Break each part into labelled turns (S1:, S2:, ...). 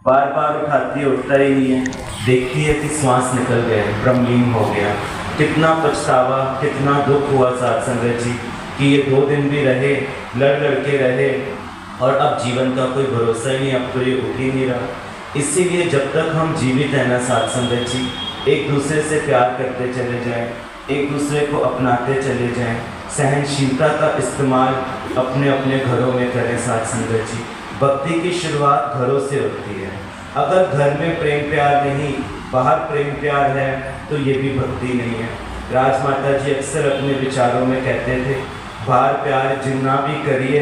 S1: बार बार उठाती है, उठता ही नहीं है। देखती है कि श्वास निकल गया, ब्रह्मलीन हो गया। कितना पछतावा, कितना दुख हुआ साथ संगत जी कि ये 2 दिन भी रहे, लड़ लड़के रहे और अब जीवन का कोई भरोसा ही नहीं, अब तो ये उठ ही नहीं रहा। इसीलिए जब तक हम जीवित हैं ना साथ संगत जी, एक दूसरे से प्यार करते चले जाएं, एक दूसरे को अपनाते चले जाएं, सहनशीलता का इस्तेमाल अपने अपने घरों में करें साथ संगत जी। भक्ति की शुरुआत घरों से होती है। अगर घर में प्रेम प्यार नहीं, बाहर प्रेम प्यार है, तो ये भी भक्ति नहीं है। राजमाता जी अक्सर अपने विचारों में कहते थे, बाहर प्यार जिन्ना भी करिए,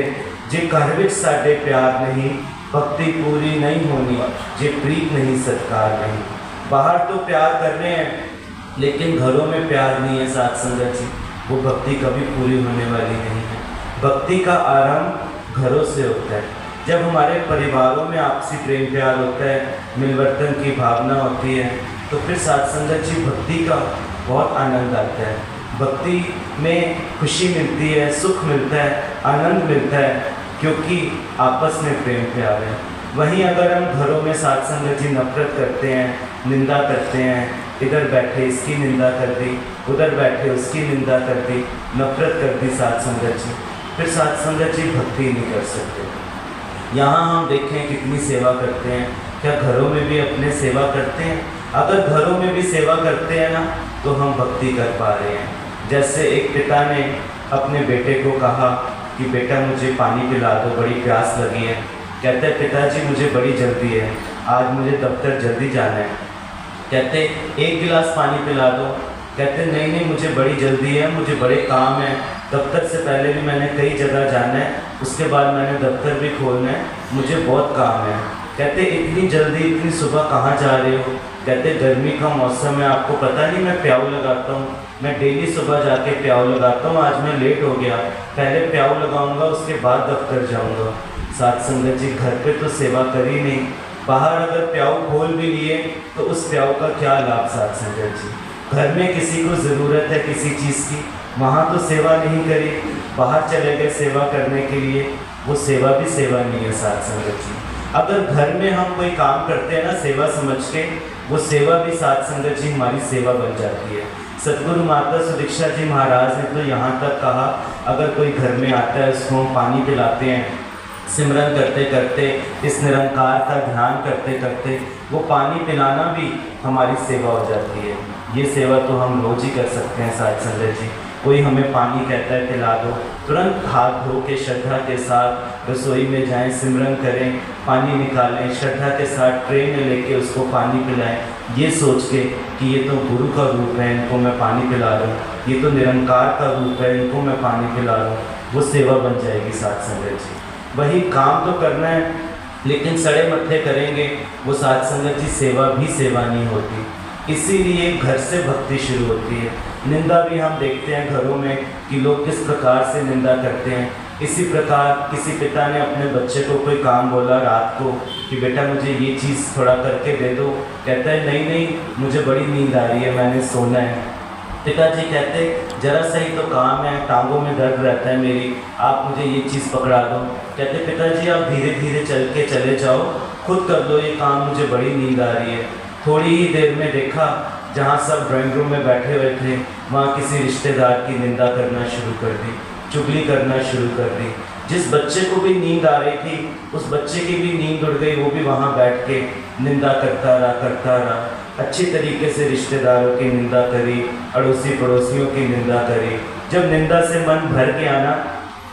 S1: जे घर विच साडे प्यार नहीं, भक्ति पूरी नहीं होनी, जे प्रीत नहीं सत्कार नहीं। बाहर तो प्यार कर रहे हैं, लेकिन घरों में प्यार नहीं है साथ संगत जी, वो भक्ति कभी पूरी होने वाली नहीं है। भक्ति का आरंभ घरों से होता है। जब हमारे परिवारों में आपसी प्रेम प्यार होता है, मिलवर्तन की भावना होती है, तो फिर साथ संगत जी भक्ति का बहुत आनंद आता है। भक्ति में खुशी मिलती है, सुख मिलता है, आनंद मिलता है, क्योंकि आपस में प्रेम प्यार है। वहीं अगर हम घरों में साथ संगत जी नफरत करते हैं, निंदा करते हैं, इधर बैठे इसकी निंदा कर दी, उधर बैठे उसकी निंदा कर दी, नफरत कर दी साथ संगत जी, फिर साथ संगत जी भक्ति नहीं कर सकते। यहाँ हम देखें कितनी सेवा करते हैं, क्या घरों में भी अपने सेवा करते हैं? अगर घरों में भी सेवा करते हैं ना, तो हम भक्ति कर पा रहे हैं। जैसे एक पिता ने अपने बेटे को कहा कि बेटा मुझे पानी पिला दो, बड़ी प्यास लगी है। कहते हैं पिताजी मुझे बड़ी जल्दी है, आज मुझे दफ्तर जल्दी जाना है। कहते 1 गिलास पानी पिला दो। कहते नहीं नहीं मुझे बड़ी जल्दी है, मुझे बड़े काम है, दफ्तर से पहले भी मैंने कई जगह जाना है, उसके बाद मैंने दफ्तर भी खोलना है, मुझे बहुत काम है। कहते इतनी जल्दी, इतनी सुबह कहाँ जा रहे हो? कहते गर्मी का मौसम है, आपको पता नहीं मैं प्याऊ लगाता हूँ, मैं डेली सुबह जाके प्याऊ लगाता हूँ, आज मैं लेट हो गया, पहले प्याऊ लगाऊंगा उसके बाद दफ्तर जाऊँगा। साथ संगत जी घर पे तो सेवा करी नहीं, बाहर अगर प्याऊ खोल भी लिए तो उस प्याऊ का क्या लाभ साथ संगत जी? घर में किसी को ज़रूरत है किसी चीज़ की, वहाँ तो सेवा नहीं करी, बाहर चले गए सेवा करने के लिए, वो सेवा भी सेवा नहीं है साथ संगत जी। अगर घर में हम कोई काम करते हैं ना सेवा समझ के, वो सेवा भी साथ संगत जी हमारी सेवा बन जाती है। सतगुरु माता सुदीक्षा जी महाराज ने तो यहाँ तक कहा, अगर कोई घर में आता है उसको हम पानी पिलाते हैं, सिमरन करते करते, इस निरंकार का ध्यान करते करते, वो पानी पिलाना भी हमारी सेवा हो जाती है। ये सेवा तो हम रोज ही कर सकते हैं साथ संगत जी। कोई हमें पानी कहता है पिला दो, तुरंत हाथ धो के श्रद्धा के साथ रसोई में जाएं, सिमरन करें, पानी निकालें, श्रद्धा के साथ ट्रे में लेके उसको पानी पिलाएं, ये सोच के कि ये तो गुरु का रूप है, इनको मैं पानी पिला रहा हूँ, ये तो निरंकार का रूप है, इनको मैं पानी पिला रहा हूँ, वो सेवा बन जाएगी साथ संगत जी। वही काम तो करना है, लेकिन सड़े मत्थे करेंगे, वो साथ संगत जी सेवा भी सेवा नहीं होती। इसीलिए घर से भक्ति शुरू होती है। निंदा भी हम देखते हैं घरों में कि लोग किस प्रकार से निंदा करते हैं। इसी प्रकार किसी पिता ने अपने बच्चे को कोई काम बोला रात को कि बेटा मुझे ये चीज़ थोड़ा करके दे दो। कहता है नहीं नहीं मुझे बड़ी नींद आ रही है, मैंने सोना है। पिताजी कहते जरा सही तो काम है, टांगों में दर्द रहता है मेरी, आप मुझे ये चीज़ पकड़ा दो। कहते पिताजी आप धीरे धीरे चल के चले जाओ, खुद कर दो ये काम, मुझे बड़ी नींद आ रही है। थोड़ी ही देर में देखा जहाँ सब ड्राइंग रूम में बैठे हुए थे, वहाँ किसी रिश्तेदार की निंदा करना शुरू कर दी, चुगली करना शुरू कर दी। जिस बच्चे को भी नींद आ रही थी उस बच्चे की भी नींद उड़ गई, वो भी वहाँ बैठ के निंदा करता रहा। अच्छी तरीके से रिश्तेदारों की निंदा करी, अड़ोसी पड़ोसियों की निंदा करी। जब निंदा से मन भर के आना,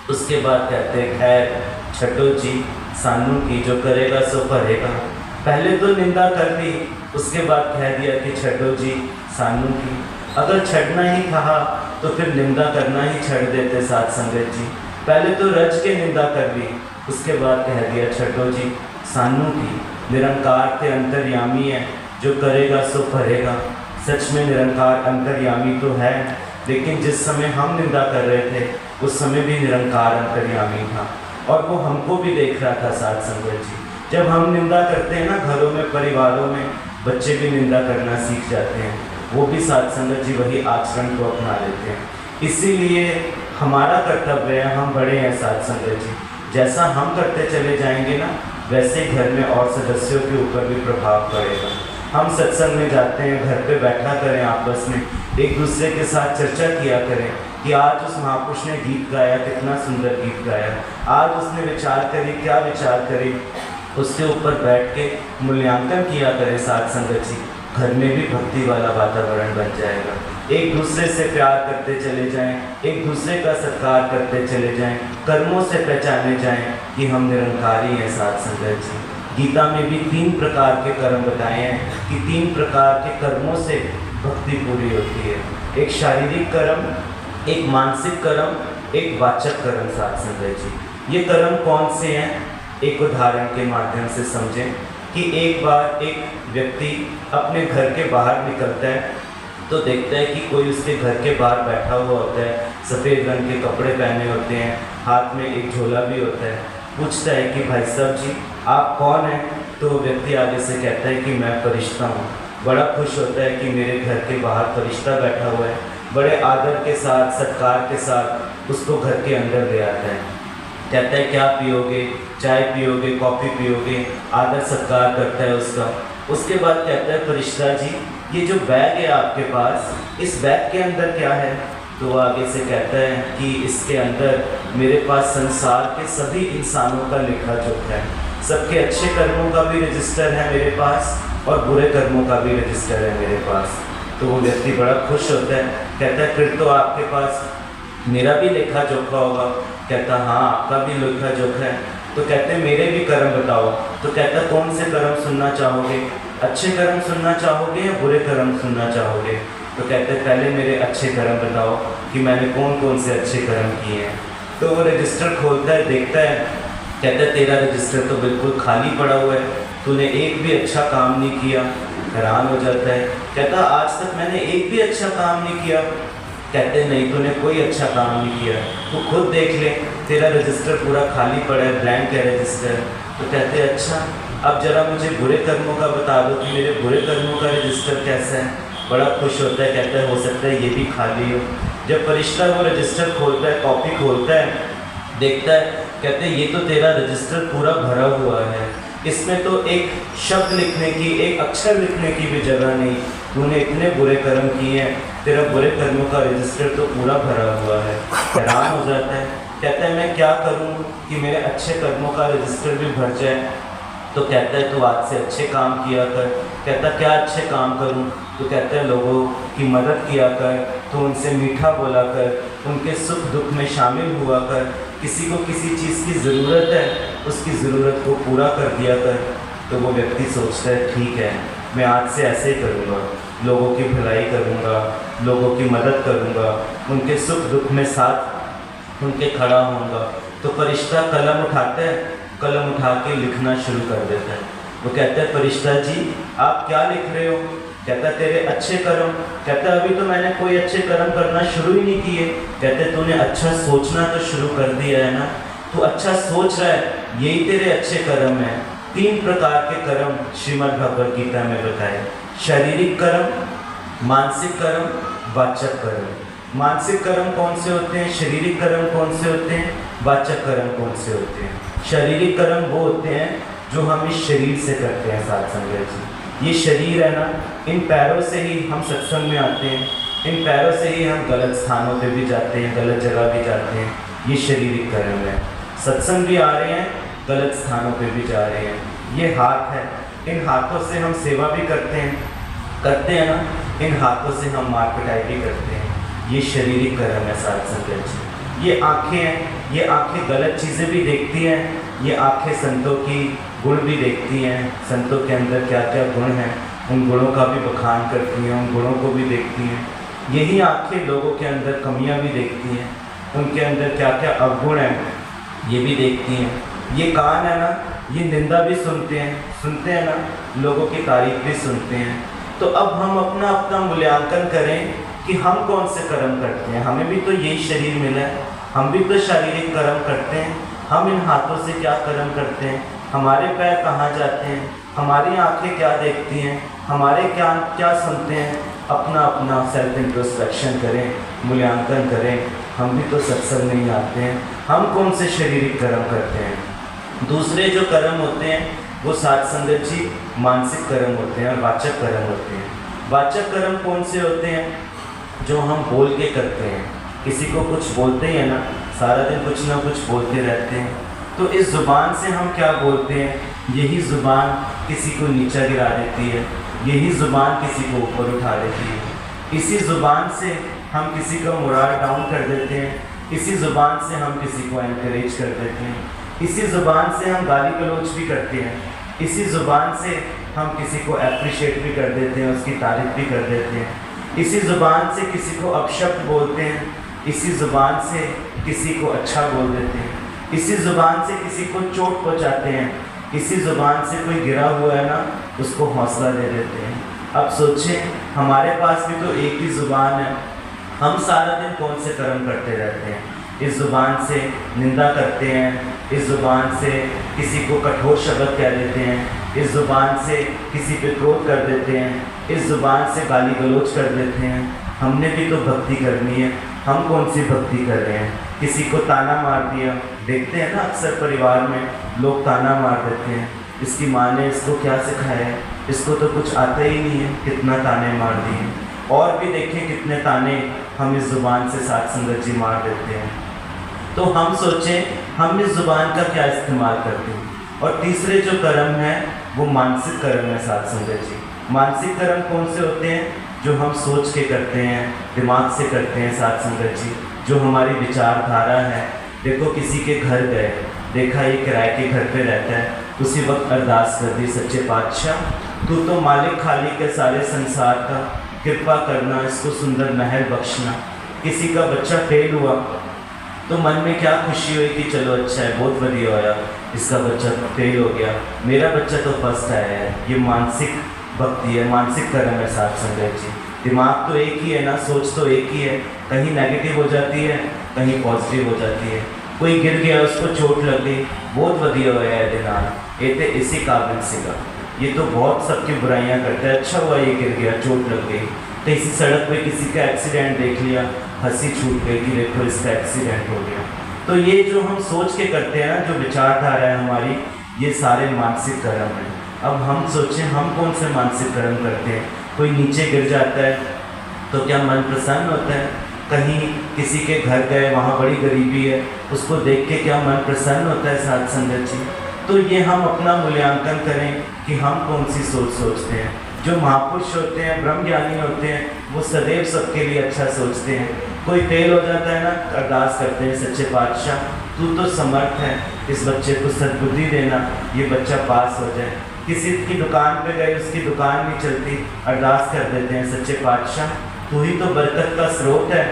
S1: उसके बाद कहते खैर छठो जी सानू की, जो करेगा सो भरेगा। पहले तो निंदा कर दी, उसके बाद कह दिया कि छठो जी सानू की। अगर छड़ना ही था तो फिर निंदा करना ही छड़ देते साथ संगत जी। पहले तो रज के निंदा कर दी, उसके बाद कह दिया छठो जी सानू की। निरंकार के अंतर्यामी है, जो करेगा सो भरेगा। सच में निरंकार अंतर्यामी तो है, लेकिन जिस समय हम निंदा कर रहे थे उस समय भी निरंकार अंतर्यामी था और वो हमको भी देख रहा था साथ संगत जी। जब हम निंदा करते हैं ना घरों में, परिवारों में, बच्चे भी निंदा करना सीख जाते हैं, वो भी साथ संगत जी वही आचरण को अपना लेते हैं। इसीलिए हमारा कर्तव्य है, हम बड़े हैं साथ संगत जी, जैसा हम करते चले जाएंगे ना वैसे ही घर में और सदस्यों के ऊपर भी प्रभाव पड़ेगा। हम सत्संग में जाते हैं, घर पे बैठा करें, आपस में एक दूसरे के साथ चर्चा किया करें कि आज उस महापुरुष ने गीत गाया, कितना सुंदर गीत गाया, आज उसने विचार करी, क्या विचार करी, उसके ऊपर बैठ के मूल्यांकन किया करें साथ संगत जी। घर में भी भक्ति वाला वातावरण बन जाएगा। एक दूसरे से प्यार करते चले जाएं, एक दूसरे का सत्कार करते चले जाएं, कर्मों से पहचाने जाएं कि हम निरंकारी हैं साथ संगत जी। गीता में भी 3 प्रकार के कर्म बताए हैं कि 3 प्रकार के कर्मों से भक्ति पूरी होती है। एक शारीरिक कर्म, एक मानसिक कर्म, एक वाचक कर्म साथ संगत जी। ये कर्म कौन से हैं? एक उदाहरण के माध्यम से समझें कि एक बार एक व्यक्ति अपने घर के बाहर निकलता है तो देखता है कि कोई उसके घर के बाहर बैठा हुआ होता है, सफ़ेद रंग के कपड़े पहने होते हैं, हाथ में एक झोला भी होता है। पूछता है कि भाई साहब जी आप कौन हैं? तो व्यक्ति आगे से कहता है कि मैं फरिश्ता हूँ। बड़ा खुश होता है कि मेरे घर के बाहर फरिश्ता बैठा हुआ है। बड़े आदर के साथ, सत्कार के साथ उसको घर के अंदर ले आता है। कहता है क्या पियोगे? चाय पियोगे, कॉफ़ी पियोगे? आदर सत्कार करता है उसका। उसके बाद कहता है फरिश्ता जी ये जो बैग है आपके पास, इस बैग के अंदर क्या है? तो वो आगे से कहता है कि इसके अंदर मेरे पास संसार के सभी इंसानों का लेखा जोखा है। सबके अच्छे कर्मों का भी रजिस्टर है मेरे पास और बुरे कर्मों का भी रजिस्टर है मेरे पास। तो वो व्यक्ति बड़ा खुश होता है, कहता है फिर तो आपके पास मेरा भी लेखा जोखा होगा। कहता हाँ आपका भी लेखा जोखा है। तो कहते हैं मेरे भी कर्म बताओ। तो कहता कौन से कर्म सुनना चाहोगे? अच्छे कर्म सुनना चाहोगे या बुरे कर्म सुनना चाहोगे? तो कहते हैं पहले मेरे अच्छे कर्म बताओ कि मैंने कौन कौन से अच्छे कर्म किए हैं। तो वो रजिस्टर खोलता है, देखता है, कहता है तेरा रजिस्टर तो बिल्कुल खाली पड़ा हुआ है, तूने एक भी अच्छा काम नहीं किया। हैरान हो जाता है, कहता आज तक मैंने एक भी अच्छा काम नहीं किया। कहते नहीं तूने कोई अच्छा काम नहीं किया, तो खुद देख ले तेरा रजिस्टर पूरा खाली पड़ा है, ब्लैंक है रजिस्टर। तो कहते अच्छा अब जरा मुझे बुरे कर्मों का बता दो कि मेरे बुरे कर्मों का रजिस्टर कैसा है। बड़ा खुश होता है, कहता है हो सकता है ये भी खाली हो। जब फरिश्ता वो रजिस्टर खोलता है, कॉपी खोलता है, देखता है, कहते हैं ये तो तेरा रजिस्टर पूरा भरा हुआ है, इसमें तो एक शब्द लिखने की, एक अक्षर लिखने की भी जगह नहीं। तूने इतने बुरे कर्म किए हैं, तेरा बुरे कर्मों का रजिस्टर तो पूरा भरा हुआ है। हैरान हो जाता है, कहता है मैं क्या करूं कि मेरे अच्छे कर्मों का रजिस्टर भी भर जाए। तो कहता है तू आज से अच्छे काम किया कर। कहता क्या अच्छे काम करूं? तो कहता है लोगों की मदद किया कर, तो उनसे मीठा बोला कर, उनके सुख दुख में शामिल हुआ कर, किसी को किसी चीज़ की ज़रूरत है उसकी ज़रूरत को पूरा कर दिया कर। तो वो व्यक्ति सोचता है ठीक है मैं आज से ऐसे ही करूँगा, लोगों की भलाई करूँगा, लोगों की मदद करूँगा, उनके सुख दुख में साथ उनके खड़ा होऊंगा। तो फरिश्ता कलम उठाता है, कलम उठा के लिखना शुरू कर देता है। वो कहता है फरिश्ता जी आप क्या लिख रहे हो? कहता तेरे अच्छे कर्म। कहता अभी तो मैंने कोई अच्छे कर्म करना शुरू ही नहीं किए। कहते तूने अच्छा सोचना तो शुरू कर दिया है ना, तू अच्छा सोच रहा है, यही तेरे अच्छे कर्म हैं। 3 प्रकार के कर्म श्रीमद् भगवद गीता में बताए, शारीरिक कर्म, मानसिक कर्म, वाचक कर्म। मानसिक कर्म कौन से होते हैं, शारीरिक कर्म कौन से होते हैं, वाचक कर्म कौन से होते हैं? शारीरिक कर्म वो होते हैं जो हम इस शरीर से करते हैं साथ संगत जी। ये शरीर है ना, इन पैरों से ही हम सत्संग में आते हैं, इन पैरों से ही हम गलत स्थानों पे भी जाते हैं, गलत जगह भी जाते हैं। ये शारीरिक कर्म है। सत्संग भी आ रहे हैं, गलत स्थानों पे भी जा रहे हैं। ये हाथ है, इन हाथों से हम सेवा भी करते हैं ना, इन हाथों से हम मार पिटाई भी करते हैं। ये शारीरिक कर्म है साथ संगत जी। ये आँखें हैं, ये आँखें गलत चीज़ें भी देखती हैं, ये आँखें संतों की गुण भी देखती हैं, संतों के अंदर क्या क्या गुण हैं उन गुणों का भी बखान करती हैं, उन गुणों को भी देखती हैं। यही आँखें लोगों के अंदर कमियां भी देखती हैं, उनके अंदर क्या क्या अवगुण हैं ये भी देखती हैं। ये कान है ना, ये निंदा भी सुनते हैं ना, लोगों की तारीफ भी सुनते हैं। तो अब हम अपना अपना मूल्यांकन करें कि हम कौन से कर्म करते हैं। हमें भी तो यही शरीर मिला है, हम भी तो शारीरिक कर्म करते हैं। हम इन हाथों से क्या कर्म करते हैं, हमारे पैर कहाँ जाते हैं, हमारी आंखें क्या देखती हैं, हमारे कान क्या सुनते हैं। अपना अपना सेल्फ इंट्रोस्पेक्शन करें, मूल्यांकन करें। हम भी तो सत्संग नहीं आते हैं, हम कौन से शारीरिक कर्म करते हैं। दूसरे जो कर्म होते हैं वो साध संगत जी मानसिक कर्म होते हैं और वाचक कर्म होते हैं। वाचक कर्म कौन से होते हैं? जो हम बोल के करते हैं। किसी को कुछ बोलते हैं ना, सारा दिन कुछ ना कुछ बोलते रहते हैं, तो इस ज़ुबान से हम क्या बोलते हैं? यही ज़ुबान किसी को नीचा गिरा देती है, यही ज़ुबान किसी को ऊपर उठा देती है। इसी ज़ुबान से हम किसी का मोराल डाउन कर देते हैं, इसी ज़ुबान से हम किसी को एनकरेज कर देते हैं, इसी ज़ुबान से हम गाली गलौज भी करते हैं, इसी ज़ुबान से हम किसी को अप्रिशिएट भी कर देते हैं, उसकी तारीफ़ भी कर देते हैं, इसी ज़ुबान से किसी को अपशब्द बोलते हैं, इसी ज़ुबान से किसी को अच्छा बोल देते हैं, इसी ज़ुबान से किसी को चोट पहुँचाते हैं, इसी ज़ुबान से कोई गिरा हुआ है ना, उसको हौसला दे देते हैं। अब सोचें, हमारे पास भी तो एक ही ज़ुबान है, हम सारा दिन कौन से कर्म करते रहते हैं? इस ज़ुबान से निंदा करते हैं, इस ज़ुबान से किसी को कठोर शब्द कह देते हैं, इस ज़ुबान से किसी पे क्रोध कर देते हैं, इस ज़ुबान से गाली गलौज कर देते हैं। हमने भी तो भक्ति करनी है, हम कौन सी भक्ति कर रहे हैं? किसी को ताना मार दिया, देखते हैं ना अक्सर परिवार में लोग ताना मार देते हैं, इसकी माँ ने इसको क्या सिखाया है, इसको तो कुछ आता ही नहीं है, कितना ताने मार दिए। और भी देखें कितने ताने हम इस ज़ुबान से साध संगत जी मार देते हैं। तो हम सोचें हम इस ज़ुबान का क्या इस्तेमाल करते हैं। और तीसरे जो कर्म है वो मानसिक कर्म है साध संगत जी। मानसिक कर्म कौन से होते हैं? जो हम सोच के करते हैं, दिमाग से करते हैं साध संगत जी, जो हमारी विचारधारा है। देखो किसी के घर गए, देखा ये किराए के घर पे रहता है, उसी वक्त अरदास कर दी, सच्चे पातशाह तू तो मालिक खालिक के सारे संसार का, कृपा करना, इसको सुंदर महल बख्शना। किसी का बच्चा फेल हुआ तो मन में क्या खुशी हुई कि चलो अच्छा है, बहुत बढ़िया होया, इसका बच्चा फेल हो गया, मेरा बच्चा तो फर्स्ट आया है। ये मानसिक भक्ति है, मानसिक कर्म है साध संगत जी। दिमाग तो एक ही है ना, सोच तो एक ही है, कहीं नेगेटिव हो जाती है, कहीं पॉजिटिव हो जाती है। कोई गिर गया, उसको चोट लग गई, बहुत बढ़िया होया है दिनार, ये तो इसी काबिल सीगा, ये तो बहुत सबकी बुराइयां करता है, अच्छा हुआ ये गिर गया, चोट लग गई। तो इसी सड़क पे किसी का एक्सीडेंट देख लिया, हंसी छूट गई कि देखो इसका एक्सीडेंट हो गया। तो ये जो हम सोच के करते हैं ना, जो विचारधारा है हमारी, ये सारे मानसिक कर्म हैं। अब हम सोचें हम कौन से मानसिक कर्म करते हैं? कोई नीचे गिर जाता है तो क्या मन प्रसन्न होता है? कहीं किसी के घर गए, वहाँ बड़ी गरीबी है, उसको देख के क्या मन प्रसन्न होता है साध संगत जी? तो ये हम अपना मूल्यांकन करें कि हम कौन सी सोच सोचते हैं। जो महापुरुष होते हैं, ब्रह्मज्ञानी होते हैं, वो सदैव सबके लिए अच्छा सोचते हैं। कोई फेल हो जाता है ना, अरदास करते हैं, सच्चे पातशाह तू तो समर्थ है, इस बच्चे को सद्बुद्धि देना, ये बच्चा पास हो जाए। किसी की दुकान पे गए, उसकी दुकान नहीं चलती, अरदास कर देते हैं, सच्चे पातशाह तू ही तो बरकत का स्रोत है,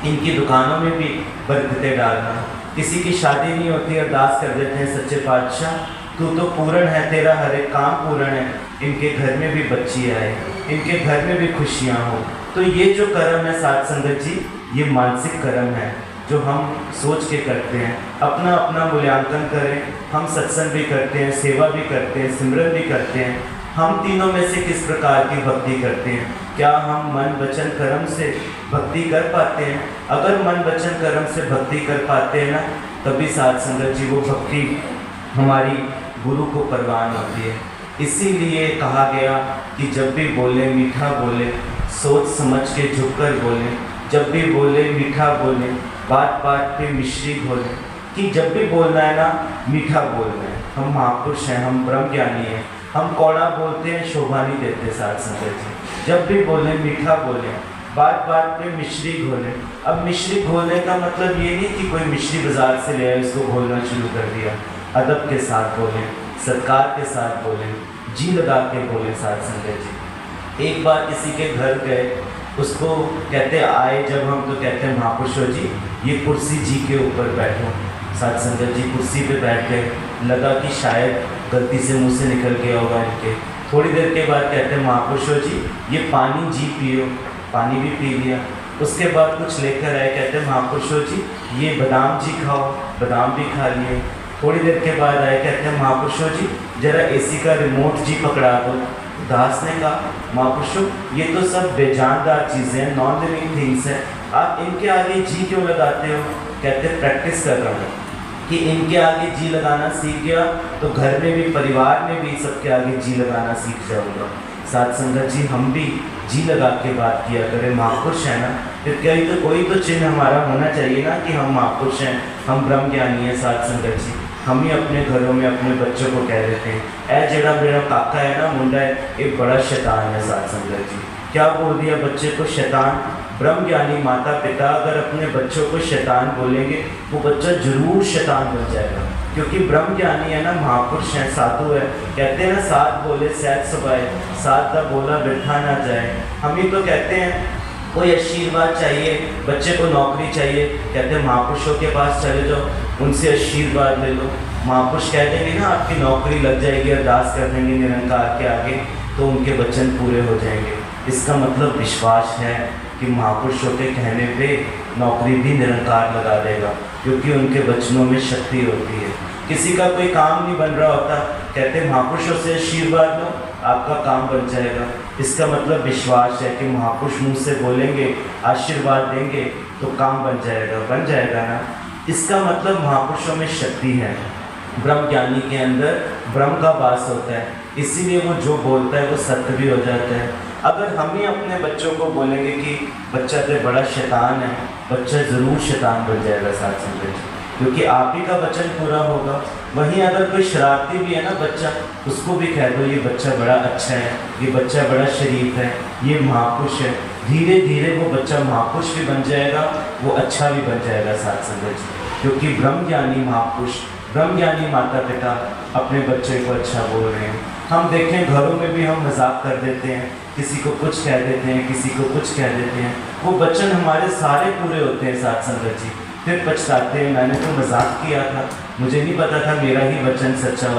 S1: इनकी दुकानों में भी बरकतें डालना। किसी की शादी नहीं होती, अरदास कर देते हैं, सच्चे पातशाह तू तो पूर्ण है, तेरा हर एक काम पूर्ण है, इनके घर में भी बच्ची आए, इनके घर में भी खुशियाँ हो। तो ये जो कर्म है साध संगत जी, ये मानसिक कर्म है जो हम सोच के करते हैं। अपना अपना मूल्यांकन करें। हम सत्संग भी करते हैं, सेवा भी करते हैं, सिमरन भी करते हैं। हम तीनों में से किस प्रकार की भक्ति करते हैं? क्या हम मन वचन कर्म से भक्ति कर पाते हैं? अगर मन वचन कर्म से भक्ति कर पाते हैं ना, तभी साध संगत जी वो भक्ति हमारी गुरु को परवान होती है। इसीलिए कहा गया कि जब भी बोले मीठा बोले, सोच समझ के झुककर बोले, जब भी बोले मीठा बोले, बात बात पे मिश्री घोले। कि जब भी बोलना है ना, मीठा बोलना है। हम महापुरुष हैं, हम ब्रह्म ज्ञानी हैं, हम कौड़ा बोलते हैं, शोभा नहीं देते साध संगत जी। जब भी बोले मीठा बोले, बात बात पे मिश्री घोले। अब मिश्री घोलने का मतलब ये नहीं कि कोई मिश्री बाजार से ले आए, इसको घोलना शुरू कर दिया। अदब के साथ बोले, सत्कार के साथ बोले, जी लगा के बोले साध संगत जी। एक बार किसी के घर गए, उसको कहते आए जब हम, तो कहते हैं महापुरुषों जी ये कुर्सी जी के ऊपर बैठो। साध संगत जी कुर्सी पे बैठ गए, लगा कि शायद गलती से मुँह से निकल गया होगा इनके। थोड़ी देर के बाद कहते हैं महापुरुषों जी ये पानी जी पियो, पानी भी पी लिया। उसके बाद कुछ लेकर आए, कहते हैं महापुरुषों जी ये बादाम जी खाओ, बादाम भी खा लिए। थोड़ी देर के बाद आए, कहते हैं महापुरुषों जी जरा एसी का रिमोट जी पकड़ा दो। दास ने कहा महापुरुषों ये तो सब बेजानदार चीज़ें हैं, नॉन लिविंग थिंग्स हैं, आप इनके आगे जी क्यों लगाते हो? कहते प्रैक्टिस कर रहा हूँ। कि इनके आगे जी लगाना सीख गया तो घर में भी, परिवार में भी सबके आगे जी लगाना सीख जाऊँगा। साथ संगत जी, हम भी जी लगा के बात किया करें। महापुरुष है ना, तो कोई तो चिन्ह हमारा होना चाहिए ना कि हम महापुरुष हैं, हम ब्रह्म ज्ञानी हैं। साथ संगत जी, हम ही अपने घरों में अपने बच्चों को कह देते हैं, ऐ जेड़ा मेरा काका है ना, मुंडा है, एक बड़ा शैतान है। साथ संगत जी, क्या बोल दिया बच्चे को? शैतान। ब्रह्म ज्ञानी माता पिता अगर अपने बच्चों को शैतान बोलेंगे, वो बच्चा जरूर शैतान बन जाएगा, क्योंकि ब्रह्म ज्ञानी है ना, महापुरुष हैं, साधु है। कहते हैं ना, साथ बोले सहज सुभाए, साथ का बोला बिरथा ना जाए। हम ही तो कहते हैं कोई आशीर्वाद चाहिए, बच्चे को नौकरी चाहिए, कहते हैं महापुरुषों के पास चले जाओ, उनसे आशीर्वाद ले लो। महापुरुष कह देंगे ना आपकी नौकरी लग जाएगी, अरदास कर देंगे निरंकार के आगे, तो उनके वचन पूरे हो जाएंगे। इसका मतलब विश्वास है कि महापुरुषों के कहने पे नौकरी भी निरंकार लगा देगा, क्योंकि उनके वचनों में शक्ति होती है। किसी का कोई काम नहीं बन रहा होता, कहते महापुरुषों से आशीर्वाद लो, आपका काम बन जाएगा। इसका मतलब विश्वास है कि महापुरुष मुँह से बोलेंगे, आशीर्वाद देंगे तो काम बन जाएगा ना। इसका मतलब महापुरुषों में शक्ति है। ब्रह्म ज्ञानी के अंदर ब्रह्म का वास होता है, इसीलिए वो जो बोलता है वो सत्य भी हो जाता है। अगर हम ही अपने बच्चों को बोलेंगे कि बच्चा तो बड़ा शैतान है, बच्चा ज़रूर शैतान बन जाएगा। साथ संगत, क्योंकि आप ही का वचन पूरा होगा। वहीं अगर कोई शरारती भी है ना बच्चा, उसको भी कह दो ये बच्चा बड़ा अच्छा है, ये बच्चा बड़ा शरीफ है, ये महापुरुष है, धीरे धीरे वो बच्चा महापुरुष भी बन जाएगा, वो अच्छा भी बन जाएगा। साथ संगत, क्योंकि ब्रह्म ज्ञानी महापुरुष, ब्रह्म ज्ञानी माता पिता अपने बच्चे को अच्छा बोल रहे हैं। हम देखें घरों में भी हम मजाक कर देते हैं, किसी को कुछ कह देते हैं, किसी को कुछ कह देते हैं, वो वचन हमारे सारे पूरे होते हैं। साथ संगत जी, फिर पछताते हैं, मैंने तो मजाक किया था, मुझे नहीं पता था मेरा ही वचन सच्चा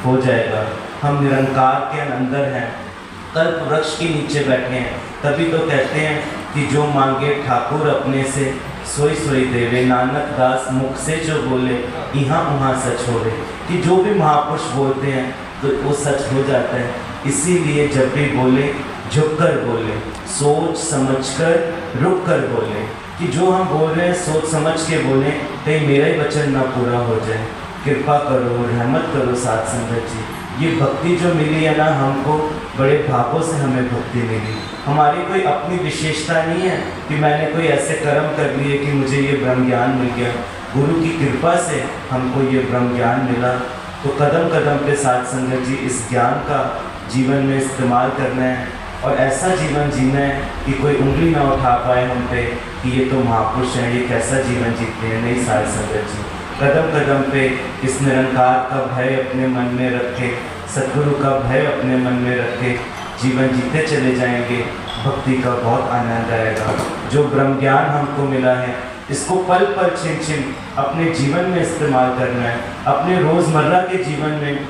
S1: हो जाएगा। हम निरंकार के अंदर हैं, कल्प वृक्ष के नीचे बैठे हैं, तभी तो कहते हैं कि जो मांगे ठाकुर अपने से, सोई सोई देवे, नानक दास मुख से जो बोले, यहाँ वहाँ सच हो रहे। कि जो भी महापुरुष बोलते हैं तो वो सच हो जाता है। इसीलिए जब भी बोले झुक कर बोले, सोच समझ कर रुक कर बोले, कि जो हम बोल रहे हैं सोच समझ के बोलें, कहीं मेरा ही वचन ना पूरा हो जाए। कृपा करो, रहमत करो। साथ संगत जी, ये भक्ति जो मिली है ना हमको, बड़े भागों से हमें भक्ति मिली। हमारी कोई अपनी विशेषता नहीं है कि मैंने कोई ऐसे कर्म कर लिए कि मुझे ये ब्रह्म ज्ञान मिल गया। गुरु की कृपा से हमको ये ब्रह्म ज्ञान मिला। तो कदम कदम पे साथ संगत जी इस ज्ञान का जीवन में इस्तेमाल करना है, और ऐसा जीवन जीना है कि कोई उंगली ना उठा पाए हम पे कि ये तो महापुरुष हैं, ये कैसा जीवन जीते हैं। नहीं साथ संगत जी, कदम कदम पे इस निरंकार का भय अपने मन में रखे, सद्गुरु का भय अपने मन में रखे, जीवन जीते चले जाएंगे। भक्ति का बहुत आनंद आएगा। जो ब्रह्म ज्ञान हमको मिला है, इसको पल पल छिन छिन अपने जीवन में इस्तेमाल करना है। अपने रोज़मर्रा के जीवन में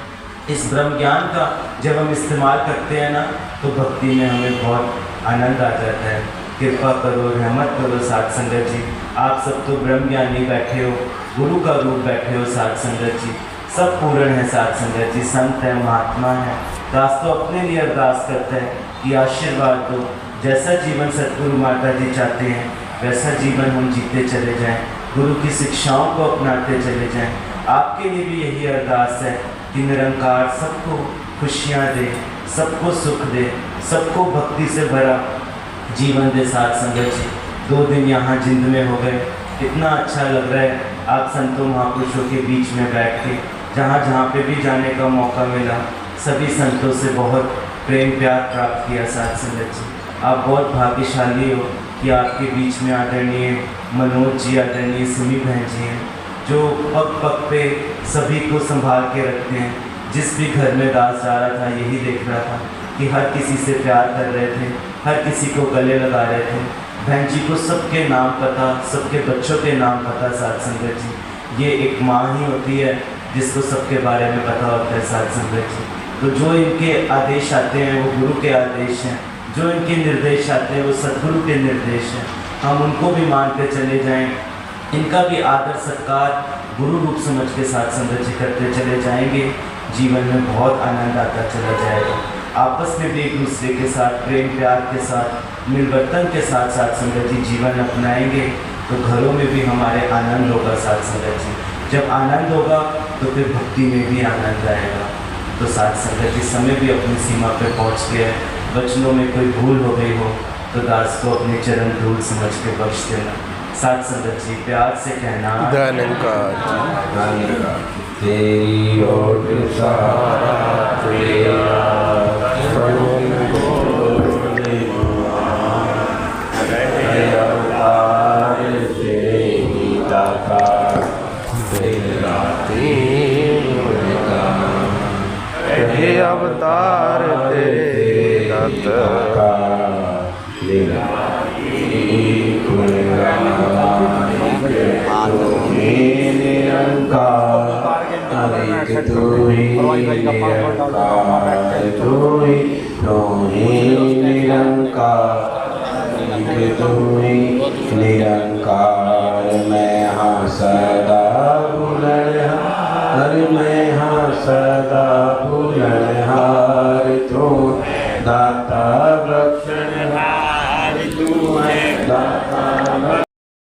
S1: इस ब्रह्म ज्ञान का जब हम इस्तेमाल करते हैं ना, तो भक्ति में हमें बहुत आनंद आ जाता है। कृपा करो, रहमत करो। साथ संगत जी, आप सब तो ब्रह्म ज्ञानी बैठे हो, गुरु का रूप बैठे हो। साथ संगत जी, सब पूर्ण है। साथ संगत जी, संत है, महात्मा है, दास तो अपने लिए अरदास करता है कि आशीर्वाद दो। जैसा जीवन सतगुरु माता जी चाहते हैं वैसा जीवन हम जीते चले जाएं, गुरु की शिक्षाओं को अपनाते चले जाएं। आपके लिए भी यही अरदास है कि निरंकार सबको खुशियाँ दे, सबको सुख दे, सबको भक्ति से भरा जीवन दे। साथ संगत जी, 2 दिन यहाँ जिंद में हो गए, इतना अच्छा लग रहा है आप संतों महापुरुषों के बीच में बैठ के। जहाँ जहाँ पे भी जाने का मौका मिला, सभी संतों से बहुत प्रेम प्यार प्राप्त किया। साथ संगत जी, आप बहुत भाग्यशाली हो कि आपके बीच में आदरणीय मनोज जी, आदरणीय सुमी बहन जी हैं, जो पग पग पे सभी को संभाल के रखते हैं। जिस भी घर में दास जा रहा था, यही देख रहा था कि हर किसी से प्यार कर रहे थे, हर किसी को गले लगा रहे थे। बहन जी को सबके नाम पता, सबके बच्चों के नाम पता। साथ संगत जी, ये एक माँ ही होती है जिसको सबके बारे में पता होता है। साथ संगत जी, तो जो इनके आदेश आते हैं वो गुरु के आदेश हैं, जो इनके निर्देश आते हैं वो सद्गुरु के निर्देश हैं। हम उनको भी मान के चले जाएं, इनका भी आदर सत्कार गुरु रूप समझ के साथ संगत जी करते चले जाएंगे। जीवन में बहुत आनंद आता चला जाएगा। आपस में भी एक दूसरे के साथ प्रेम प्यार के साथ मिलवर्तन के साथ साथ संगत जी जीवन अपनाएंगे तो घरों में भी हमारे आनंद होगा। साथ संगत जी, जब आनंद होगा तो फिर भक्ति में भी आनंद आएगा। तो साथ संगत जी, समय भी अपनी सीमा पे पहुंच गया है। वचनों में कोई भूल हो गई हो तो दास को अपने चरण धूल समझ के बख्श देना। साथ संगत जी, प्यार से कहना
S2: धन्यकार
S3: तेरी ओट सारा तेरा अवतार तेरी दाता तेरा
S2: हे अवतार तेरे दाता
S3: निरंकार मैं हाँ सदा बुलंदहार मैं हाँ सदा बुलंदहार तू दाता बख्शनहार तू है दाता।